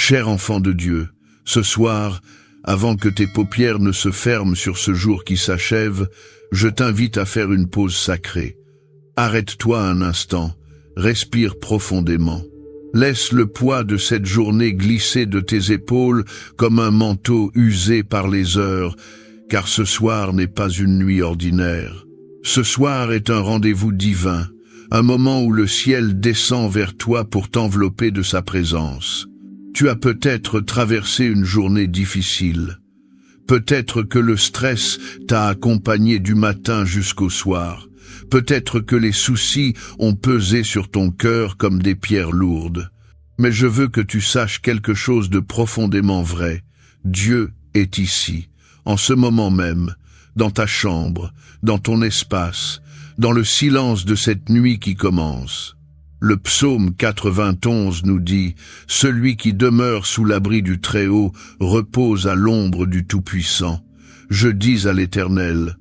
Cher enfant de Dieu, ce soir, avant que tes paupières ne se ferment sur ce jour qui s'achève, je t'invite à faire une pause sacrée. Arrête-toi un instant, respire profondément. Laisse le poids de cette journée glisser de tes épaules comme un manteau usé par les heures, car ce soir n'est pas une nuit ordinaire. Ce soir est un rendez-vous divin, un moment où le ciel descend vers toi pour t'envelopper de sa présence. Tu as peut-être traversé une journée difficile. Peut-être que le stress t'a accompagné du matin jusqu'au soir. Peut-être que les soucis ont pesé sur ton cœur comme des pierres lourdes. Mais je veux que tu saches quelque chose de profondément vrai. Dieu est ici, en ce moment même, dans ta chambre, dans ton espace, dans le silence de cette nuit qui commence. Le psaume 91 nous dit « Celui qui demeure sous l'abri du Très-Haut repose à l'ombre du Tout-Puissant. Je dis à l'Éternel,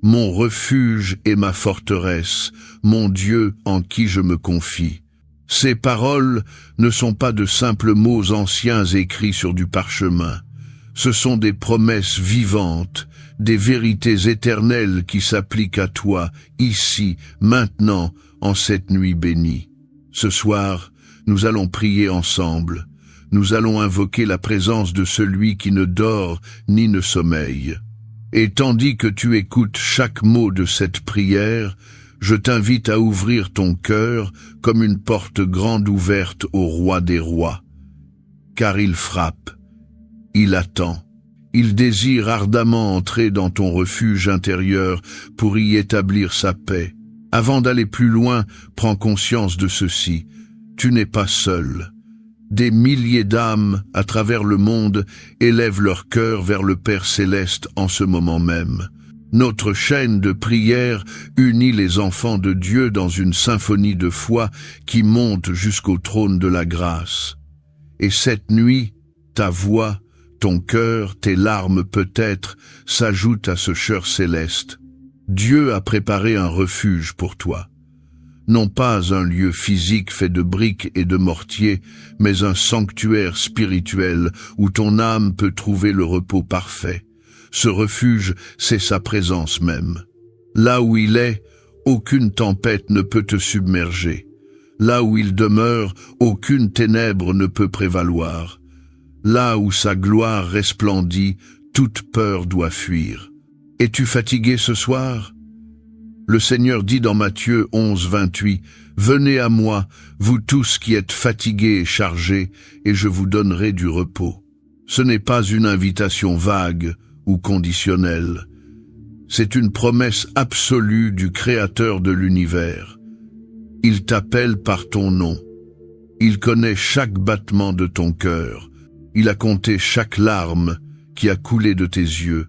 mon refuge et ma forteresse, mon Dieu en qui je me confie. » Ces paroles ne sont pas de simples mots anciens écrits sur du parchemin. Ce sont des promesses vivantes, des vérités éternelles qui s'appliquent à toi, ici, maintenant, en cette nuit bénie. Ce soir, nous allons prier ensemble. Nous allons invoquer la présence de celui qui ne dort ni ne sommeille. Et tandis que tu écoutes chaque mot de cette prière, je t'invite à ouvrir ton cœur comme une porte grande ouverte au roi des rois. Car il frappe, il attend, il désire ardemment entrer dans ton refuge intérieur pour y établir sa paix. Avant d'aller plus loin, prends conscience de ceci, tu n'es pas seul. Des milliers d'âmes à travers le monde élèvent leur cœur vers le Père Céleste en ce moment même. Notre chaîne de prière unit les enfants de Dieu dans une symphonie de foi qui monte jusqu'au trône de la grâce. Et cette nuit, ta voix, ton cœur, tes larmes peut-être, s'ajoutent à ce chœur céleste. Dieu a préparé un refuge pour toi. Non pas un lieu physique fait de briques et de mortier, mais un sanctuaire spirituel où ton âme peut trouver le repos parfait. Ce refuge, c'est sa présence même. Là où il est, aucune tempête ne peut te submerger. Là où il demeure, aucune ténèbre ne peut prévaloir. Là où sa gloire resplendit, toute peur doit fuir. Es-tu fatigué ce soir ? Le Seigneur dit dans Matthieu 11, 28, « Venez à moi, vous tous qui êtes fatigués et chargés, et je vous donnerai du repos. » Ce n'est pas une invitation vague ou conditionnelle. C'est une promesse absolue du Créateur de l'univers. Il t'appelle par ton nom. Il connaît chaque battement de ton cœur. Il a compté chaque larme qui a coulé de tes yeux.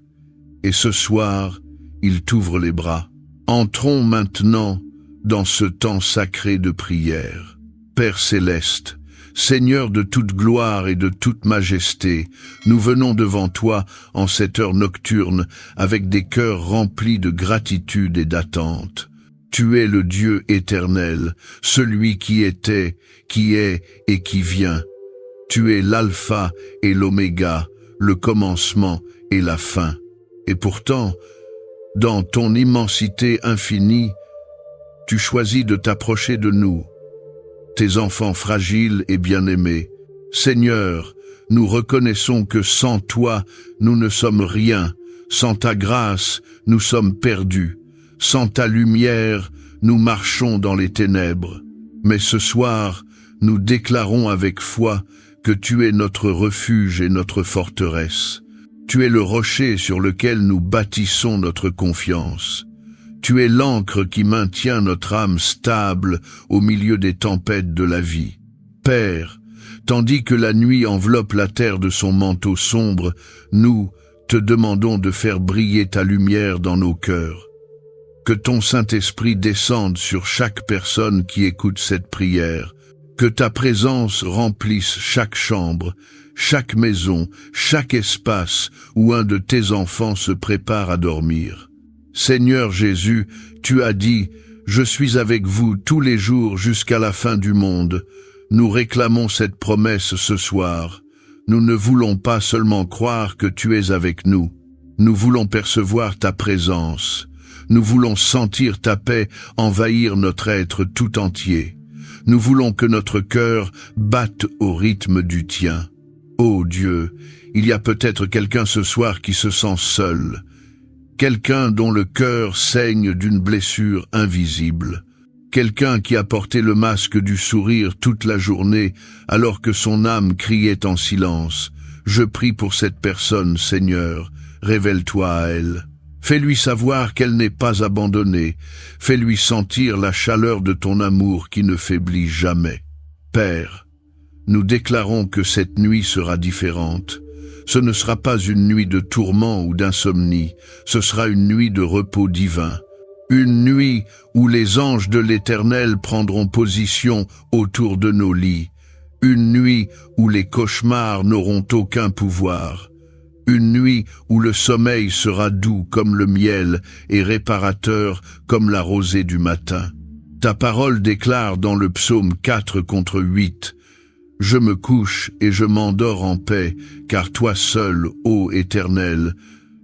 Et ce soir, il t'ouvre les bras. Entrons maintenant dans ce temps sacré de prière. Père Céleste, Seigneur de toute gloire et de toute majesté, nous venons devant toi en cette heure nocturne avec des cœurs remplis de gratitude et d'attente. Tu es le Dieu éternel, celui qui était, qui est et qui vient. Tu es l'alpha et l'oméga, le commencement et la fin. Et pourtant, dans ton immensité infinie, tu choisis de t'approcher de nous, tes enfants fragiles et bien-aimés. Seigneur, nous reconnaissons que sans toi, nous ne sommes rien. Sans ta grâce, nous sommes perdus. Sans ta lumière, nous marchons dans les ténèbres. Mais ce soir, nous déclarons avec foi que tu es notre refuge et notre forteresse. Tu es le rocher sur lequel nous bâtissons notre confiance. Tu es l'ancre qui maintient notre âme stable au milieu des tempêtes de la vie. Père, tandis que la nuit enveloppe la terre de son manteau sombre, nous te demandons de faire briller ta lumière dans nos cœurs. Que ton Saint-Esprit descende sur chaque personne qui écoute cette prière. Que ta présence remplisse chaque chambre, chaque maison, chaque espace où un de tes enfants se prépare à dormir. Seigneur Jésus, tu as dit « Je suis avec vous tous les jours jusqu'à la fin du monde ». Nous réclamons cette promesse ce soir. Nous ne voulons pas seulement croire que tu es avec nous. Nous voulons percevoir ta présence. Nous voulons sentir ta paix envahir notre être tout entier. Nous voulons que notre cœur batte au rythme du tien. Ô Dieu, il y a peut-être quelqu'un ce soir qui se sent seul. Quelqu'un dont le cœur saigne d'une blessure invisible. Quelqu'un qui a porté le masque du sourire toute la journée alors que son âme criait en silence. Je prie pour cette personne, Seigneur, révèle-toi à elle. Fais-lui savoir qu'elle n'est pas abandonnée. Fais-lui sentir la chaleur de ton amour qui ne faiblit jamais. Père, nous déclarons que cette nuit sera différente. Ce ne sera pas une nuit de tourment ou d'insomnie, ce sera une nuit de repos divin. Une nuit où les anges de l'Éternel prendront position autour de nos lits. Une nuit où les cauchemars n'auront aucun pouvoir. Une nuit où le sommeil sera doux comme le miel et réparateur comme la rosée du matin. Ta parole déclare dans le psaume 4:8 « Je me couche et je m'endors en paix, car toi seul, ô Éternel,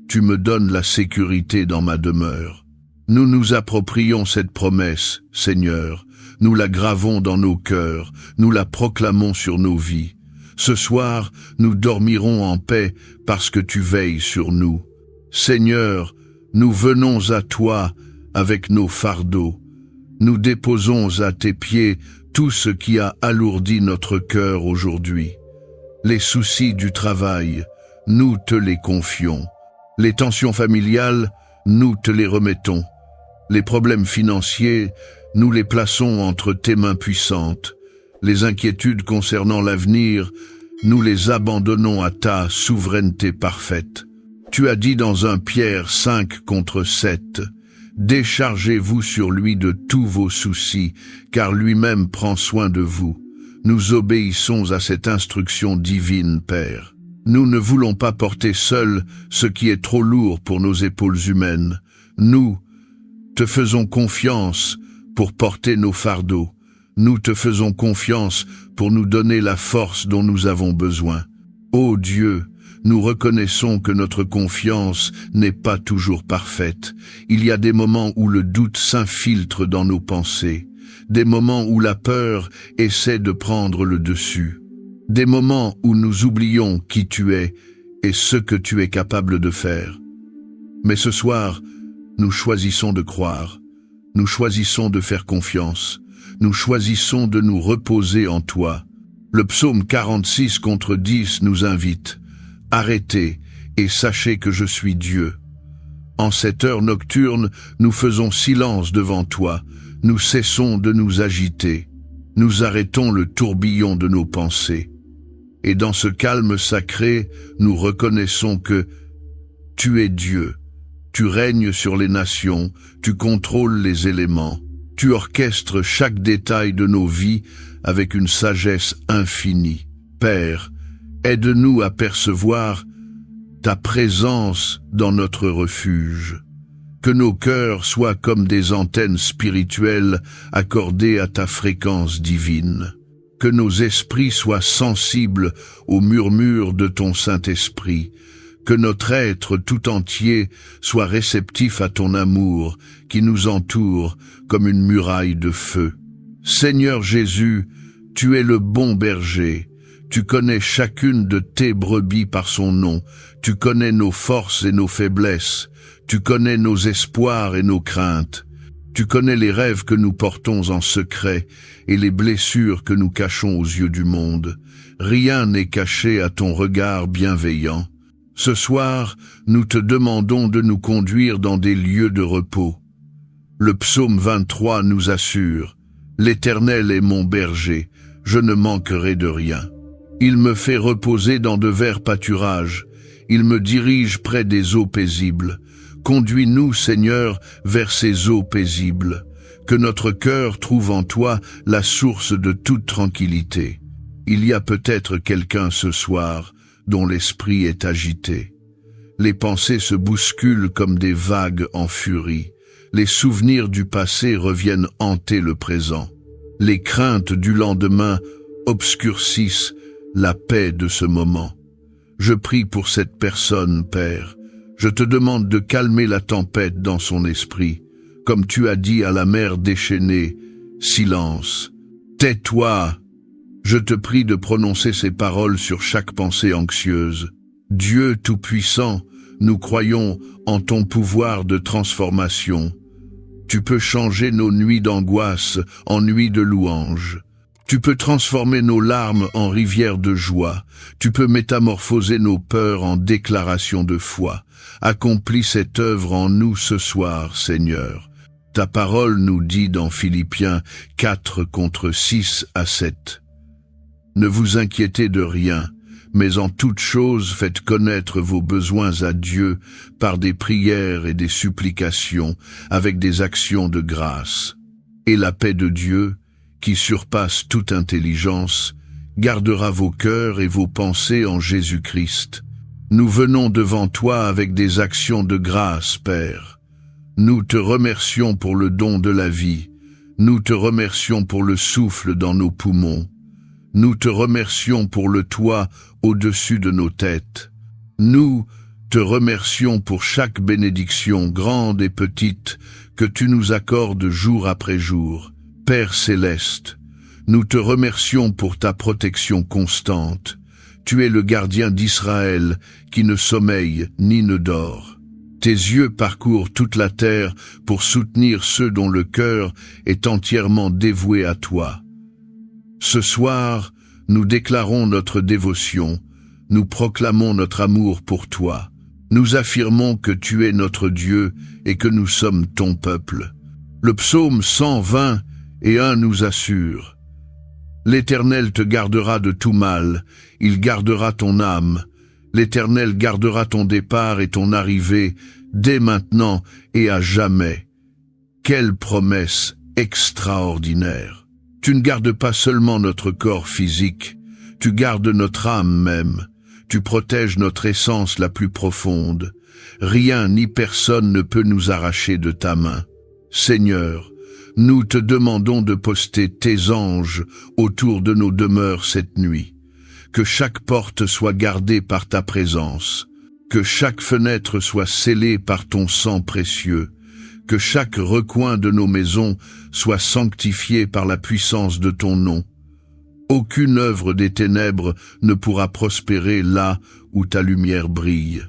tu me donnes la sécurité dans ma demeure. » Nous nous approprions cette promesse, Seigneur, nous la gravons dans nos cœurs, nous la proclamons sur nos vies. Ce soir, nous dormirons en paix parce que tu veilles sur nous. Seigneur, nous venons à toi avec nos fardeaux. Nous déposons à tes pieds tout ce qui a alourdi notre cœur aujourd'hui. Les soucis du travail, nous te les confions. Les tensions familiales, nous te les remettons. Les problèmes financiers, nous les plaçons entre tes mains puissantes. Les inquiétudes concernant l'avenir, nous les abandonnons à ta souveraineté parfaite. Tu as dit dans 1 Pierre 5:7, « Déchargez-vous sur lui de tous vos soucis, car lui-même prend soin de vous. » Nous obéissons à cette instruction divine, Père. Nous ne voulons pas porter seuls ce qui est trop lourd pour nos épaules humaines. Nous te faisons confiance pour porter nos fardeaux. Nous te faisons confiance pour nous donner la force dont nous avons besoin. Ô Dieu, nous reconnaissons que notre confiance n'est pas toujours parfaite. Il y a des moments où le doute s'infiltre dans nos pensées, des moments où la peur essaie de prendre le dessus, des moments où nous oublions qui tu es et ce que tu es capable de faire. Mais ce soir, nous choisissons de croire, nous choisissons de faire confiance, nous choisissons de nous reposer en toi. Le psaume 46:10 nous invite « Arrêtez et sachez que je suis Dieu ». En cette heure nocturne, nous faisons silence devant toi, nous cessons de nous agiter, nous arrêtons le tourbillon de nos pensées. Et dans ce calme sacré, nous reconnaissons que tu es Dieu. Tu règnes sur les nations, tu contrôles les éléments, tu orchestres chaque détail de nos vies avec une sagesse infinie. Père, aide-nous à percevoir ta présence dans notre refuge. Que nos cœurs soient comme des antennes spirituelles accordées à ta fréquence divine. Que nos esprits soient sensibles au murmure de ton Saint-Esprit. Que notre être tout entier soit réceptif à ton amour qui nous entoure comme une muraille de feu. Seigneur Jésus, tu es le bon berger. Tu connais chacune de tes brebis par son nom. Tu connais nos forces et nos faiblesses. Tu connais nos espoirs et nos craintes. Tu connais les rêves que nous portons en secret et les blessures que nous cachons aux yeux du monde. Rien n'est caché à ton regard bienveillant. Ce soir, nous te demandons de nous conduire dans des lieux de repos. Le psaume 23 nous assure « L'Éternel est mon berger, je ne manquerai de rien. Il me fait reposer dans de verts pâturages, il me dirige près des eaux paisibles. Conduis-nous, Seigneur, vers ces eaux paisibles. Que notre cœur trouve en toi la source de toute tranquillité. Il y a peut-être quelqu'un ce soir dont l'esprit est agité. Les pensées se bousculent comme des vagues en furie. Les souvenirs du passé reviennent hanter le présent. Les craintes du lendemain obscurcissent la paix de ce moment. Je prie pour cette personne, Père. Je te demande de calmer la tempête dans son esprit, comme tu as dit à la mer déchaînée, « Silence, tais-toi !» Je te prie de prononcer ces paroles sur chaque pensée anxieuse. Dieu Tout-Puissant, nous croyons en ton pouvoir de transformation. Tu peux changer nos nuits d'angoisse en nuits de louange. Tu peux transformer nos larmes en rivières de joie. Tu peux métamorphoser nos peurs en déclarations de foi. Accomplis cette œuvre en nous ce soir, Seigneur. Ta parole nous dit dans Philippiens 4 contre 6 à 7. Ne vous inquiétez de rien, mais en toute chose faites connaître vos besoins à Dieu par des prières et des supplications, avec des actions de grâce. Et la paix de Dieu, qui surpasse toute intelligence, gardera vos cœurs et vos pensées en Jésus-Christ. Nous venons devant toi avec des actions de grâce, Père. Nous te remercions pour le don de la vie. Nous te remercions pour le souffle dans nos poumons. Nous te remercions pour le toit au-dessus de nos têtes. Nous te remercions pour chaque bénédiction, grande et petite, que tu nous accordes jour après jour. Père céleste, nous te remercions pour ta protection constante. Tu es le gardien d'Israël qui ne sommeille ni ne dort. Tes yeux parcourent toute la terre pour soutenir ceux dont le cœur est entièrement dévoué à toi. Ce soir, nous déclarons notre dévotion, nous proclamons notre amour pour toi. Nous affirmons que tu es notre Dieu et que nous sommes ton peuple. Le psaume 120:1 nous assure: L'Éternel te gardera de tout mal, il gardera ton âme. L'Éternel gardera ton départ et ton arrivée, dès maintenant et à jamais. Quelle promesse extraordinaire! Tu ne gardes pas seulement notre corps physique, tu gardes notre âme même. Tu protèges notre essence la plus profonde. Rien ni personne ne peut nous arracher de ta main. Seigneur, nous te demandons de poster tes anges autour de nos demeures cette nuit. Que chaque porte soit gardée par ta présence. Que chaque fenêtre soit scellée par ton sang précieux. Que chaque recoin de nos maisons soit sanctifié par la puissance de ton nom. Aucune œuvre des ténèbres ne pourra prospérer là où ta lumière brille.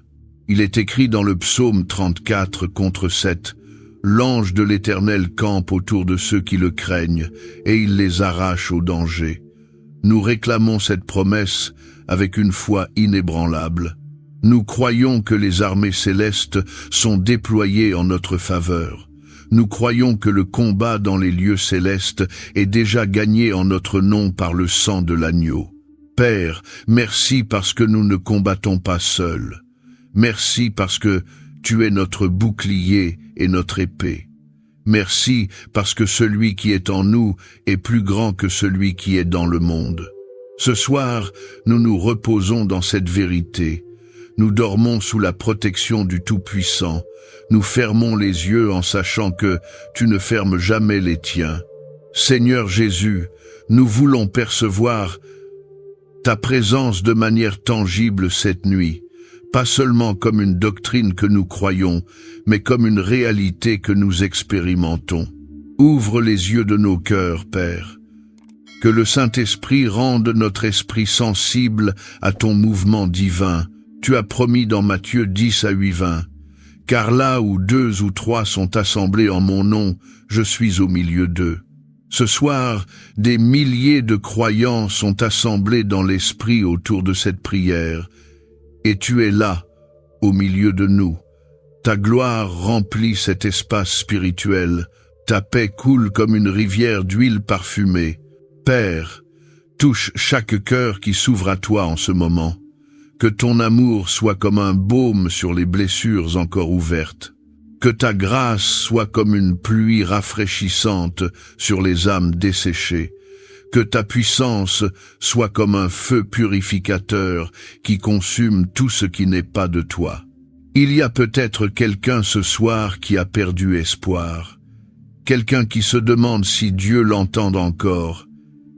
Il est écrit dans le psaume 34 contre 7, « L'ange de l'Éternel campe autour de ceux qui le craignent, et il les arrache au danger. » Nous réclamons cette promesse avec une foi inébranlable. Nous croyons que les armées célestes sont déployées en notre faveur. Nous croyons que le combat dans les lieux célestes est déjà gagné en notre nom par le sang de l'agneau. Père, merci parce que nous ne combattons pas seuls. Merci parce que tu es notre bouclier et notre épée. Merci parce que celui qui est en nous est plus grand que celui qui est dans le monde. Ce soir, nous nous reposons dans cette vérité. Nous dormons sous la protection du Tout-Puissant. Nous fermons les yeux en sachant que tu ne fermes jamais les tiens. Seigneur Jésus, nous voulons percevoir ta présence de manière tangible cette nuit, pas seulement comme une doctrine que nous croyons, mais comme une réalité que nous expérimentons. Ouvre les yeux de nos cœurs, Père. Que le Saint-Esprit rende notre esprit sensible à ton mouvement divin. Tu as promis dans Matthieu 10:8-20, « Car là où 2 ou 3 sont assemblés en mon nom, je suis au milieu d'eux. » Ce soir, des milliers de croyants sont assemblés dans l'esprit autour de cette prière, et tu es là, au milieu de nous. Ta gloire remplit cet espace spirituel, ta paix coule comme une rivière d'huile parfumée. Père, touche chaque cœur qui s'ouvre à toi en ce moment. Que ton amour soit comme un baume sur les blessures encore ouvertes. Que ta grâce soit comme une pluie rafraîchissante sur les âmes desséchées. Que ta puissance soit comme un feu purificateur qui consume tout ce qui n'est pas de toi. Il y a peut-être quelqu'un ce soir qui a perdu espoir. Quelqu'un qui se demande si Dieu l'entend encore.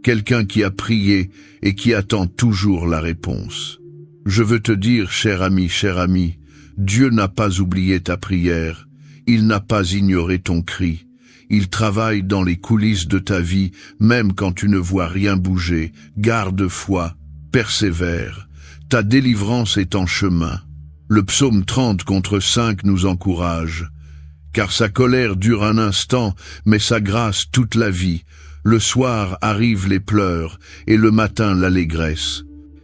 quelqu'un qui a prié et qui attend toujours la réponse. Je veux te dire, cher ami, Dieu n'a pas oublié ta prière, il n'a pas ignoré ton cri. Il travaille dans les coulisses de ta vie, même quand tu ne vois rien bouger. Garde foi, persévère. Ta délivrance est en chemin. Le psaume 30 contre 5 nous encourage. Car sa colère dure un instant, mais sa grâce toute la vie. Le soir arrivent les pleurs, et le matin l'allégresse.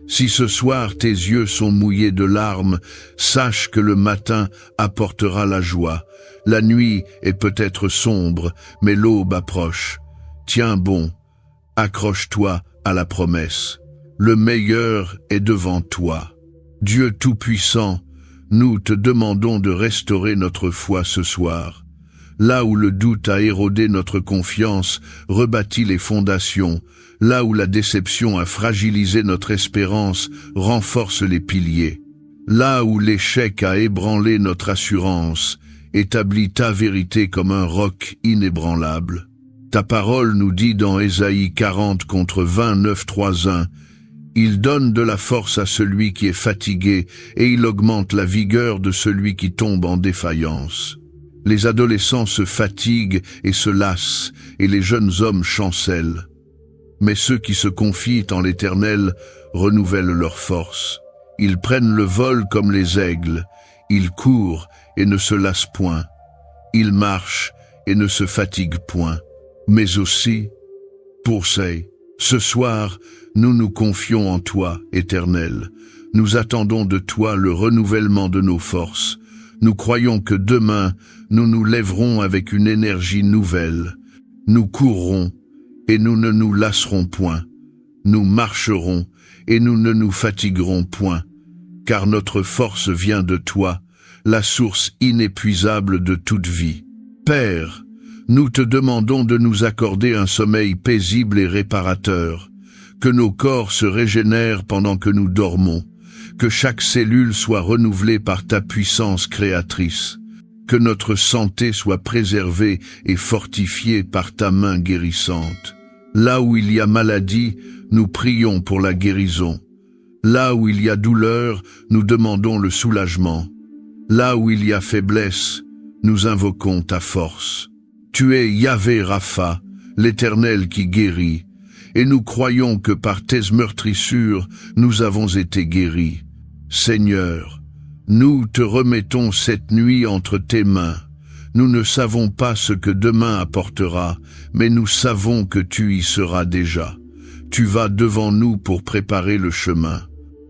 Si ce soir tes yeux sont mouillés de larmes, sache que le matin apportera la joie. La nuit est peut-être sombre, mais l'aube approche. Tiens bon, accroche-toi à la promesse. Le meilleur est devant toi. Dieu Tout-Puissant, nous te demandons de restaurer notre foi ce soir. Là où le doute a érodé notre confiance, rebâtis les fondations. Là où la déception a fragilisé notre espérance, renforce les piliers. Là où l'échec a ébranlé notre assurance, établis ta vérité comme un roc inébranlable. Ta parole nous dit dans Ésaïe 40 contre 29 3:1, « Il donne de la force à celui qui est fatigué et il augmente la vigueur de celui qui tombe en défaillance. » Les adolescents se fatiguent et se lassent, et les jeunes hommes chancellent. Mais ceux qui se confient en l'Éternel renouvellent leur force. Ils prennent le vol comme les aigles, ils courent et ne se lassent point. Ils marchent et ne se fatiguent point. Mais aussi, poursuis, ce soir, nous nous confions en toi, Éternel. Nous attendons de toi le renouvellement de nos forces. Nous croyons que demain, nous nous lèverons avec une énergie nouvelle. Nous courrons et nous ne nous lasserons point. Nous marcherons et nous ne nous fatiguerons point. Car notre force vient de toi, la source inépuisable de toute vie. Père, nous te demandons de nous accorder un sommeil paisible et réparateur, que nos corps se régénèrent pendant que nous dormons, que chaque cellule soit renouvelée par ta puissance créatrice, que notre santé soit préservée et fortifiée par ta main guérissante. Là où il y a maladie, nous prions pour la guérison. Là où il y a douleur, nous demandons le soulagement. Là où il y a faiblesse, nous invoquons ta force. Tu es Yahvé Rapha, l'Éternel qui guérit, et nous croyons que par tes meurtrissures, nous avons été guéris. Seigneur, nous te remettons cette nuit entre tes mains. Nous ne savons pas ce que demain apportera, mais nous savons que tu y seras déjà. Tu vas devant nous pour préparer le chemin.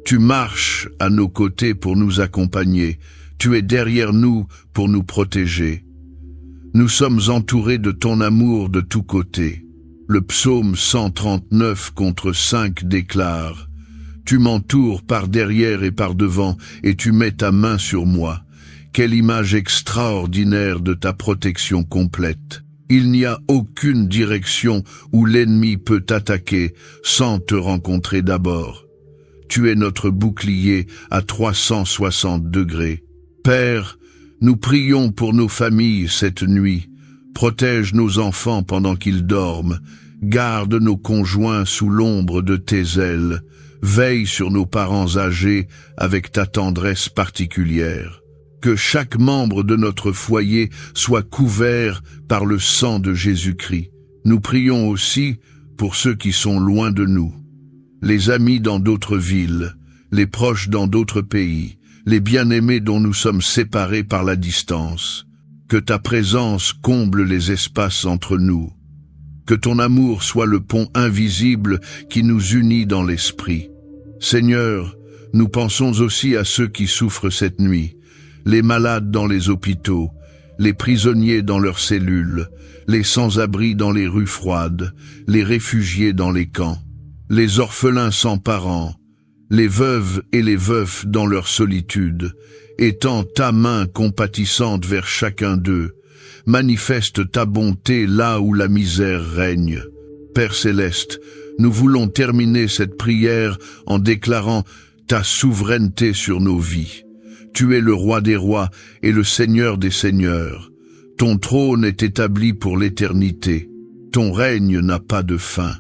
Tu marches à nos côtés pour nous accompagner. Tu es derrière nous pour nous protéger. Nous sommes entourés de ton amour de tous côtés. Le psaume 139 contre 5 déclare « Tu m'entoures par derrière et par devant, et tu mets ta main sur moi. Quelle image extraordinaire de ta protection complète. Il n'y a aucune direction où l'ennemi peut t'attaquer sans te rencontrer d'abord. Tu es notre bouclier à 360 degrés. Père, nous prions pour nos familles cette nuit. Protège nos enfants pendant qu'ils dorment. Garde nos conjoints sous l'ombre de tes ailes. Veille sur nos parents âgés avec ta tendresse particulière. Que chaque membre de notre foyer soit couvert par le sang de Jésus-Christ. Nous prions aussi pour ceux qui sont loin de nous. Les amis dans d'autres villes, les proches dans d'autres pays, les bien-aimés dont nous sommes séparés par la distance. Que ta présence comble les espaces entre nous. Que ton amour soit le pont invisible qui nous unit dans l'esprit. Seigneur, nous pensons aussi à ceux qui souffrent cette nuit, les malades dans les hôpitaux, les prisonniers dans leurs cellules, les sans-abri dans les rues froides, les réfugiés dans les camps, les orphelins sans parents, les veuves et les veufs dans leur solitude. Étends ta main compatissante vers chacun d'eux. Manifeste ta bonté là où la misère règne. Père céleste, nous voulons terminer cette prière en déclarant ta souveraineté sur nos vies. Tu es le roi des rois et le seigneur des seigneurs. Ton trône est établi pour l'éternité. Ton règne n'a pas de fin.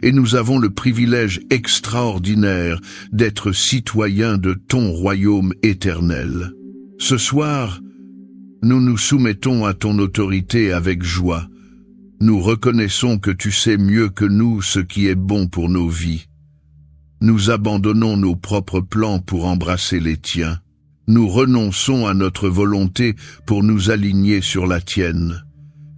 et nous avons le privilège extraordinaire d'être citoyens de ton royaume éternel. Ce soir, nous nous soumettons à ton autorité avec joie. Nous reconnaissons que tu sais mieux que nous ce qui est bon pour nos vies. Nous abandonnons nos propres plans pour embrasser les tiens. Nous renonçons à notre volonté pour nous aligner sur la tienne.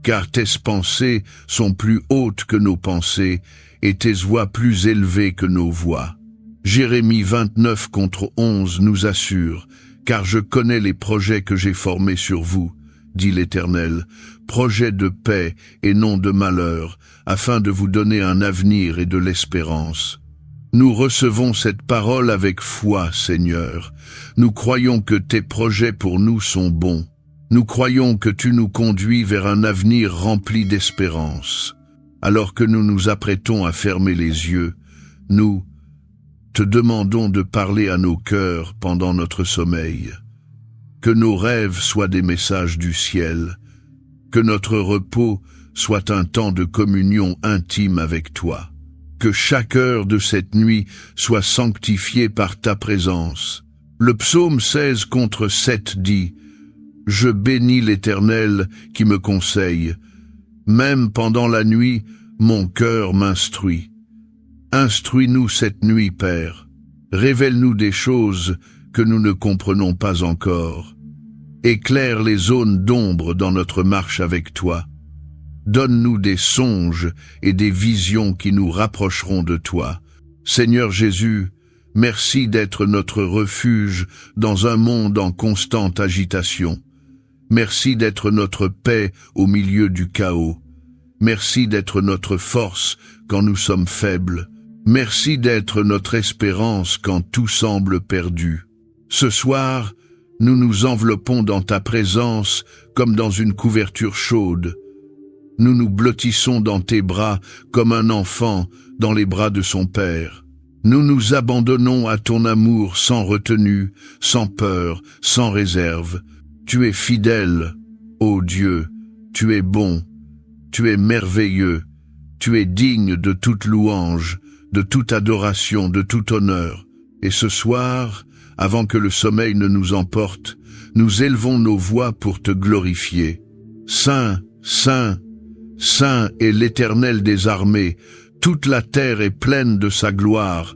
Car tes pensées sont plus hautes que nos pensées et tes voies plus élevées que nos voies. Jérémie 29:11 nous assure, car je connais les projets que j'ai formés sur vous, dit l'Éternel, projets de paix et non de malheur, afin de vous donner un avenir et de l'espérance. Nous recevons cette parole avec foi, Seigneur. Nous croyons que tes projets pour nous sont bons. Nous croyons que tu nous conduis vers un avenir rempli d'espérance. Alors que nous nous apprêtons à fermer les yeux, nous te demandons de parler à nos cœurs pendant notre sommeil. Que nos rêves soient des messages du ciel, que notre repos soit un temps de communion intime avec toi. Que chaque heure de cette nuit soit sanctifiée par ta présence. Le psaume 16:7 dit « Je bénis l'Éternel qui me conseille. Même pendant la nuit, mon cœur m'instruit. Instruis-nous cette nuit, Père. Révèle-nous des choses que nous ne comprenons pas encore. Éclaire les zones d'ombre dans notre marche avec toi. Donne-nous des songes et des visions qui nous rapprocheront de toi. Seigneur Jésus, merci d'être notre refuge dans un monde en constante agitation. Merci d'être notre paix au milieu du chaos. Merci d'être notre force quand nous sommes faibles. Merci d'être notre espérance quand tout semble perdu. Ce soir, nous nous enveloppons dans ta présence comme dans une couverture chaude. Nous nous blottissons dans tes bras comme un enfant dans les bras de son père. Nous nous abandonnons à ton amour sans retenue, sans peur, sans réserve. Tu es fidèle, ô Dieu, tu es bon, tu es merveilleux, tu es digne de toute louange, de toute adoration, de tout honneur. Et ce soir, avant que le sommeil ne nous emporte, nous élevons nos voix pour te glorifier. Saint, Saint, Saint est l'Éternel des armées, toute la terre est pleine de sa gloire.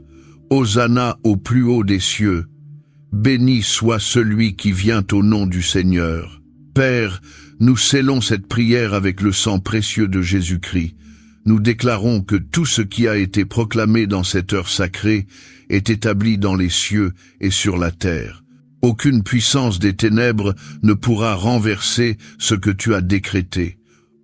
Hosanna au plus haut des cieux. Béni soit celui qui vient au nom du Seigneur. Père, nous scellons cette prière avec le sang précieux de Jésus-Christ. Nous déclarons que tout ce qui a été proclamé dans cette heure sacrée est établi dans les cieux et sur la terre. Aucune puissance des ténèbres ne pourra renverser ce que tu as décrété.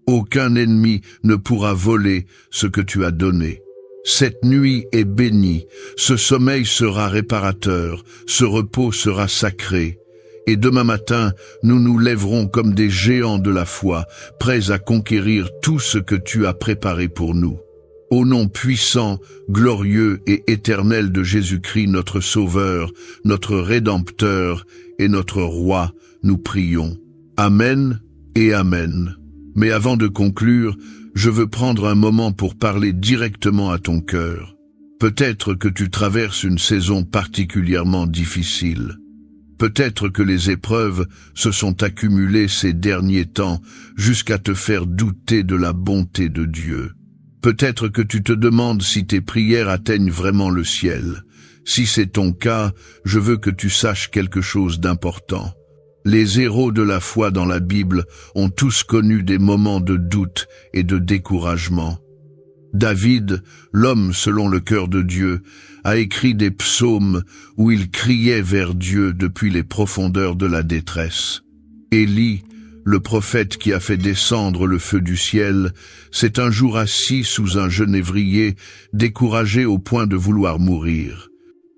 Aucun ennemi ne pourra voler ce que tu as donné. Cette nuit est bénie, ce sommeil sera réparateur, ce repos sera sacré. Et demain matin, nous nous lèverons comme des géants de la foi, prêts à conquérir tout ce que tu as préparé pour nous. Au nom puissant, glorieux et éternel de Jésus-Christ, notre Sauveur, notre Rédempteur et notre Roi, nous prions. Amen et Amen. Mais avant de conclure, je veux prendre un moment pour parler directement à ton cœur. Peut-être que tu traverses une saison particulièrement difficile. Peut-être que les épreuves se sont accumulées ces derniers temps jusqu'à te faire douter de la bonté de Dieu. Peut-être que tu te demandes si tes prières atteignent vraiment le ciel. Si c'est ton cas, je veux que tu saches quelque chose d'important. Les héros de la foi dans la Bible ont tous connu des moments de doute et de découragement. David, l'homme selon le cœur de Dieu, a écrit des psaumes où il criait vers Dieu depuis les profondeurs de la détresse. Élie, le prophète qui a fait descendre le feu du ciel, s'est un jour assis sous un genévrier, découragé au point de vouloir mourir.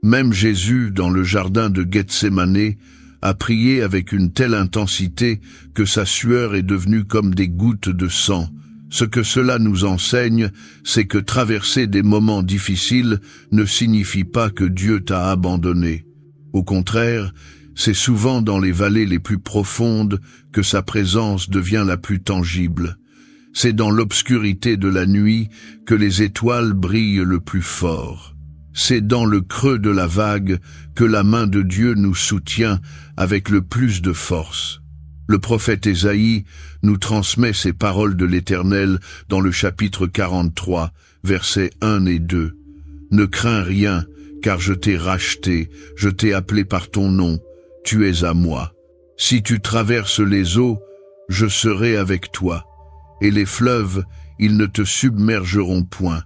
Même Jésus, dans le jardin de Gethsémanée, a prié avec une telle intensité que sa sueur est devenue comme des gouttes de sang. Ce que cela nous enseigne, c'est que traverser des moments difficiles ne signifie pas que Dieu t'a abandonné. Au contraire, c'est souvent dans les vallées les plus profondes que sa présence devient la plus tangible. C'est dans l'obscurité de la nuit que les étoiles brillent le plus fort. C'est dans le creux de la vague que la main de Dieu nous soutient avec le plus de force. Le prophète Ésaïe nous transmet ces paroles de l'Éternel dans le chapitre 43, versets 1 et 2. « Ne crains rien, car je t'ai racheté, je t'ai appelé par ton nom, tu es à moi. Si tu traverses les eaux, je serai avec toi, et les fleuves, ils ne te submergeront point.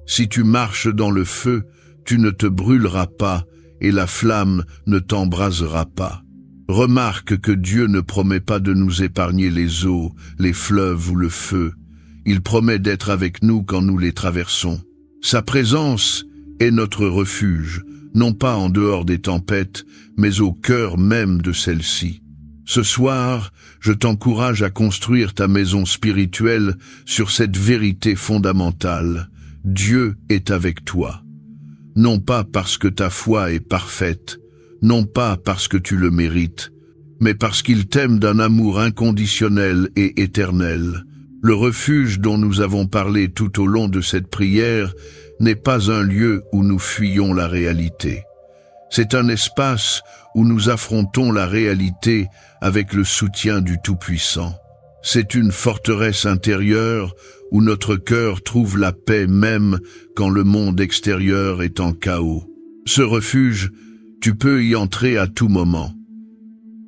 Si tu marches dans le feu, tu ne te brûleras pas, et la flamme ne t'embrasera pas. » Remarque que Dieu ne promet pas de nous épargner les eaux, les fleuves ou le feu. Il promet d'être avec nous quand nous les traversons. Sa présence est notre refuge, non pas en dehors des tempêtes, mais au cœur même de celles-ci. Ce soir, je t'encourage à construire ta maison spirituelle sur cette vérité fondamentale. Dieu est avec toi. Non pas parce que ta foi est parfaite, non pas parce que tu le mérites, mais parce qu'il t'aime d'un amour inconditionnel et éternel. Le refuge dont nous avons parlé tout au long de cette prière n'est pas un lieu où nous fuyons la réalité. C'est un espace où nous affrontons la réalité avec le soutien du Tout-Puissant. C'est une forteresse intérieure où notre cœur trouve la paix même quand le monde extérieur est en chaos. Ce refuge, tu peux y entrer à tout moment.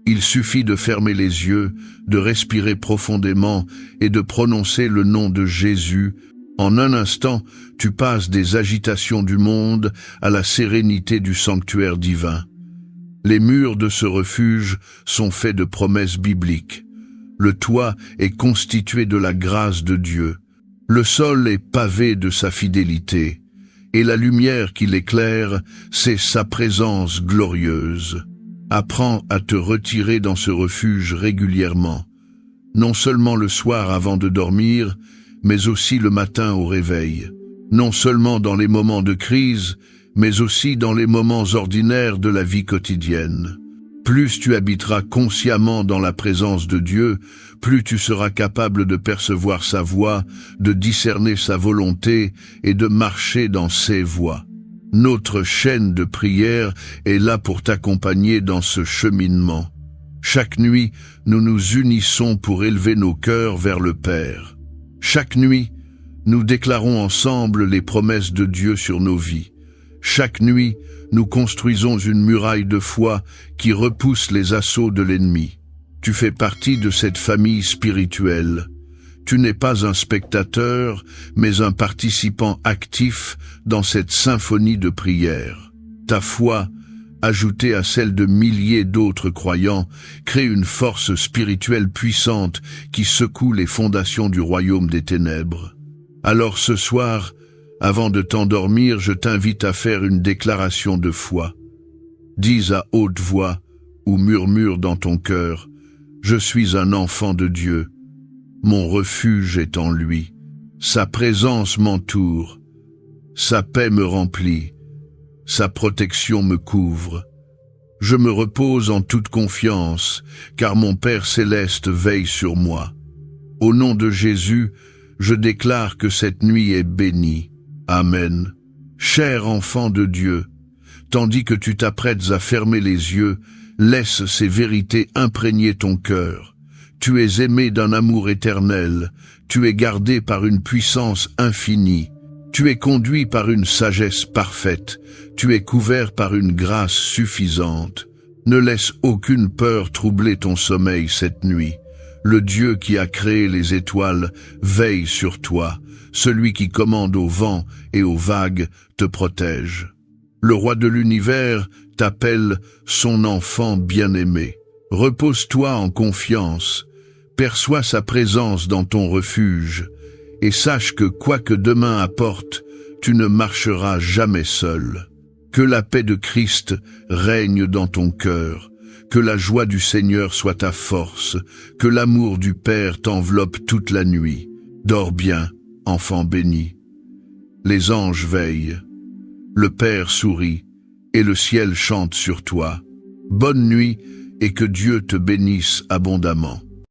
Il suffit de fermer les yeux, de respirer profondément et de prononcer le nom de Jésus. En un instant, tu passes des agitations du monde à la sérénité du sanctuaire divin. Les murs de ce refuge sont faits de promesses bibliques. Le toit est constitué de la grâce de Dieu. Le sol est pavé de sa fidélité. Et la lumière qui l'éclaire, c'est sa présence glorieuse. Apprends à te retirer dans ce refuge régulièrement, non seulement le soir avant de dormir, mais aussi le matin au réveil. Non seulement dans les moments de crise, mais aussi dans les moments ordinaires de la vie quotidienne. Plus tu habiteras consciemment dans la présence de Dieu, plus tu seras capable de percevoir sa voix, de discerner sa volonté et de marcher dans ses voies. Notre chaîne de prière est là pour t'accompagner dans ce cheminement. Chaque nuit, nous nous unissons pour élever nos cœurs vers le Père. Chaque nuit, nous déclarons ensemble les promesses de Dieu sur nos vies. Chaque nuit, nous construisons une muraille de foi qui repousse les assauts de l'ennemi. Tu fais partie de cette famille spirituelle. Tu n'es pas un spectateur, mais un participant actif dans cette symphonie de prière. Ta foi, ajoutée à celle de milliers d'autres croyants, crée une force spirituelle puissante qui secoue les fondations du royaume des ténèbres. Alors ce soir, avant de t'endormir, je t'invite à faire une déclaration de foi. Dis à haute voix ou murmure dans ton cœur, « Je suis un enfant de Dieu. Mon refuge est en lui. Sa présence m'entoure. Sa paix me remplit. Sa protection me couvre. Je me repose en toute confiance, car mon Père céleste veille sur moi. Au nom de Jésus, je déclare que cette nuit est bénie. Amen. Cher enfant de Dieu, tandis que tu t'apprêtes à fermer les yeux, laisse ces vérités imprégner ton cœur. Tu es aimé d'un amour éternel, tu es gardé par une puissance infinie, tu es conduit par une sagesse parfaite, tu es couvert par une grâce suffisante. Ne laisse aucune peur troubler ton sommeil cette nuit. Le Dieu qui a créé les étoiles veille sur toi. Celui qui commande au vent et aux vagues te protège. Le roi de l'univers t'appelle son enfant bien-aimé. Repose-toi en confiance, perçois sa présence dans ton refuge, et sache que quoi que demain apporte, tu ne marcheras jamais seul. Que la paix de Christ règne dans ton cœur, que la joie du Seigneur soit ta force, que l'amour du Père t'enveloppe toute la nuit. Dors bien, enfant béni. Les anges veillent, le Père sourit, et le ciel chante sur toi. Bonne nuit, et que Dieu te bénisse abondamment.